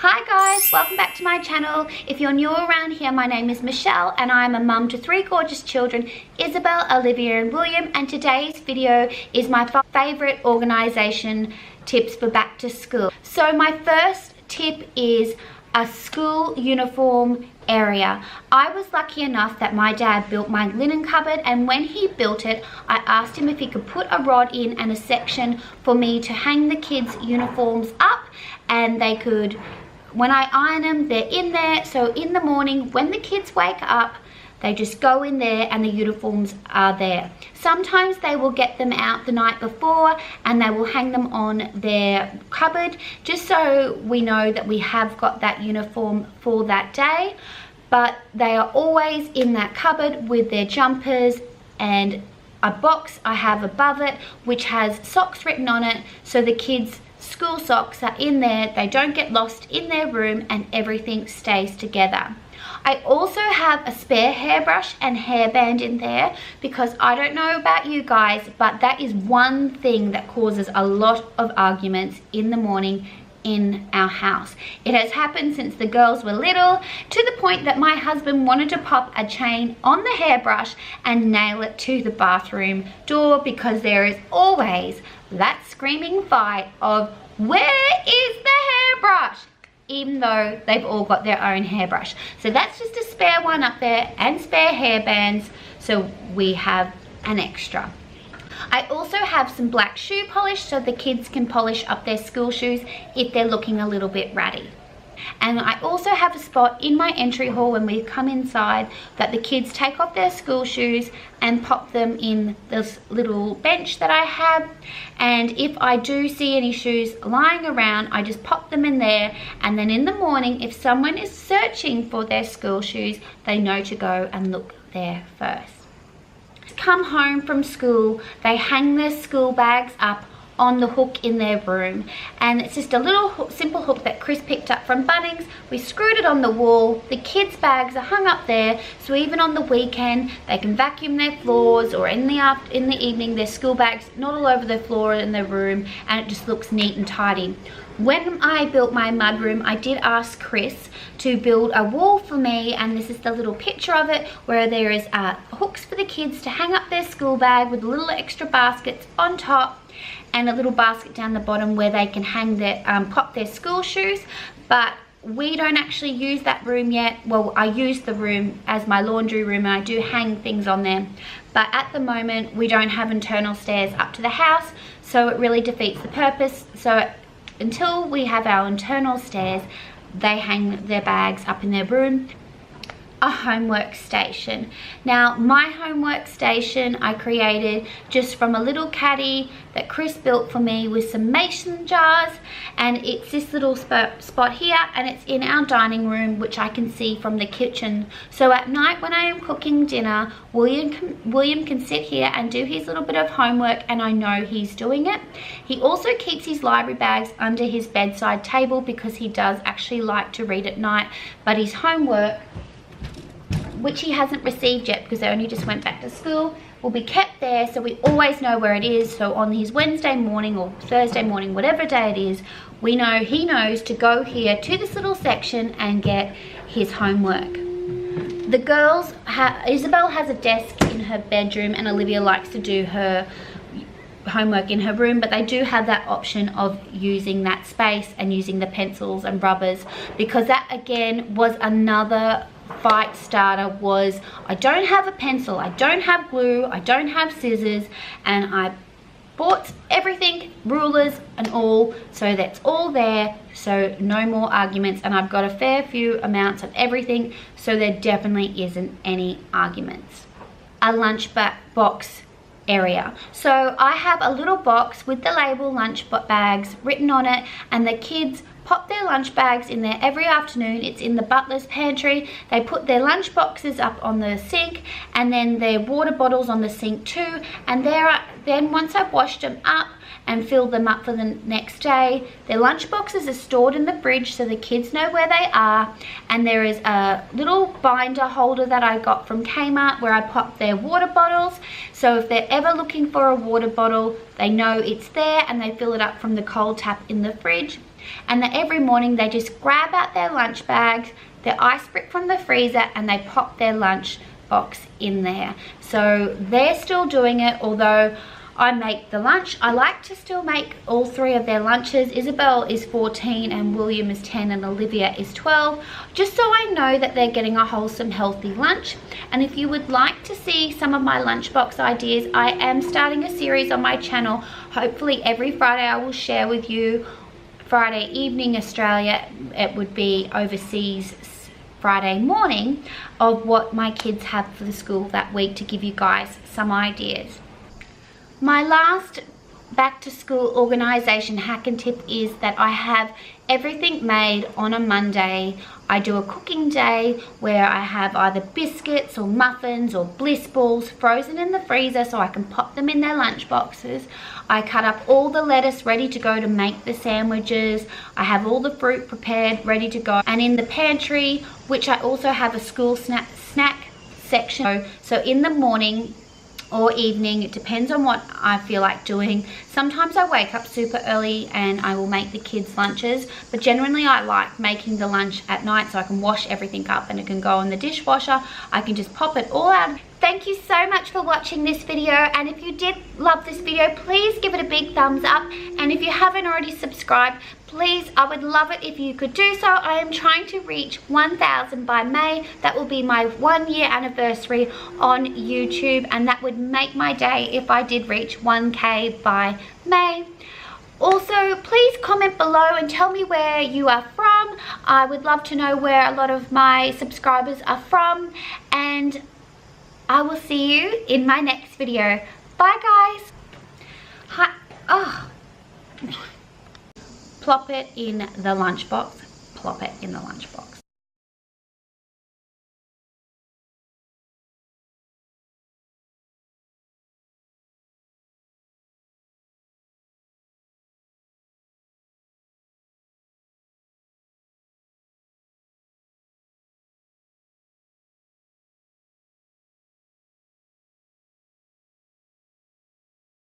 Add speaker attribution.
Speaker 1: Hi guys, welcome back to my channel. If you're new around here, my name is Michelle and I'm a mum to 3 gorgeous children, Isabel, Olivia and William, and today's video is my favourite organisation tips for back to school. So my first tip is a school uniform area. I was lucky enough that my dad built my linen cupboard, and when he built it, I asked him if he could put a rod in and a section for me to hang the kids' uniforms up, and they could, when I iron them, they're in there. So in the morning when the kids wake up, they just go in there and the uniforms are there. Sometimes they will get them out the night before and they will hang them on their cupboard just so we know that we have got that uniform for that day. But they are always in that cupboard with their jumpers and a box I have above it which has socks written on it, so the kids' school socks are in there, they don't get lost in their room and everything stays together. I also have a spare hairbrush and hairband in there because I don't know about you guys, but that is one thing that causes a lot of arguments in the morning in our house. It has happened since the girls were little, to the point that my husband wanted to pop a chain on the hairbrush and nail it to the bathroom door because there is always that screaming fight of where is the hairbrush, even though they've all got their own hairbrush. So that's just a spare one up there and spare hairbands, so we have an extra. I also have some black shoe polish so the kids can polish up their school shoes if they're looking a little bit ratty. And I also have a spot in my entry hall when we come inside that the kids take off their school shoes and pop them in this little bench that I have. And if I do see any shoes lying around, I just pop them in there, and then in the morning if someone is searching for their school shoes, they know to go and look there first. Come home from school, they hang their school bags up on the hook in their room, and it's just a little simple hook that Chris picked up from Bunnings. We screwed it on the wall. The kids' bags are hung up there, so even on the weekend they can vacuum their floors, or in the evening their school bags not all over the floor in their room, and it just looks neat and tidy. When I built my mudroom, I did ask Chris to build a wall for me, and this is the little picture of it where there is hooks for the kids to hang up their school bag with little extra baskets on top and a little basket down the bottom where they can hang their pop their school shoes. But we don't actually use that room yet. Well, I use the room as my laundry room and I do hang things on there, but at the moment we don't have internal stairs up to the house, so it really defeats the purpose. So until we have our internal stairs, they hang their bags up in their room. A homework station. Now my homework station I created just from a little caddy that Chris built for me with some mason jars, and it's this little spot here, and it's in our dining room which I can see from the kitchen. So at night when I am cooking dinner, William can sit here and do his little bit of homework, and I know he's doing it. He also keeps his library bags under his bedside table because he does actually like to read at night, but his homework, which he hasn't received yet because they only just went back to school, will be kept there so we always know where it is. So on his Wednesday morning or Thursday morning, whatever day it is, we know he knows to go here to this little section and get his homework. The girls, Isabel has a desk in her bedroom and Olivia likes to do her homework in her room, but they do have that option of using that space and using the pencils and rubbers, because that again was another fight starter. Was I don't have a pencil, I don't have glue, I don't have scissors, and I bought everything, rulers and all, so that's all there, so no more arguments. And I've got a fair few amounts of everything, so there definitely isn't any arguments. A lunch box area. So I have a little box with the label lunch bags written on it, and the kids pop their lunch bags in there every afternoon. It's in the butler's pantry. They put their lunch boxes up on the sink, and then their water bottles on the sink too, and then once I've washed them up and filled them up for the next day, their lunch boxes are stored in the fridge so the kids know where they are. And there is a little binder holder that I got from Kmart where I pop their water bottles, so if they're ever looking for a water bottle, they know it's there and they fill it up from the cold tap in the fridge. and that every morning they just grab out their lunch bags, their ice brick from the freezer, and they pop their lunch box in there. So they're still doing it, although I make the lunch. I like to still make all three of their lunches. Isabel is 14 and William is 10 and Olivia is 12, just so I know that they're getting a wholesome, healthy lunch. And if you would like to see some of my lunchbox ideas, I am starting a series on my channel. Hopefully every Friday I will share with you. Friday evening Australia, it would be overseas Friday morning, of what my kids have for the school that week, to give you guys some ideas. My last back to school organization hack and tip is that I have everything made on a Monday. I do a cooking day where I have either biscuits or muffins or bliss balls frozen in the freezer so I can pop them in their lunch boxes. I cut up all the lettuce ready to go to make the sandwiches. I have all the fruit prepared ready to go, and in the pantry, which I also have a school snack section. So in the morning or evening, it depends on what I feel like doing. Sometimes I wake up super early and I will make the kids lunches, but generally I like making the lunch at night so I can wash everything up and it can go in the dishwasher. I can just pop it all out. Thank you so much for watching this video, and if you did love this video, please give it a big thumbs up, and if you haven't already subscribed, please, I would love it if you could do so. I am trying to reach 1,000 by May. That will be my 1-year anniversary on YouTube, and that would make my day if I did reach 1K by May. Also, please comment below and tell me where you are from. I would love to know where a lot of my subscribers are from, and I will see you in my next video. Bye guys. Hi. Oh. Plop it in the lunchbox. Plop it in the lunchbox.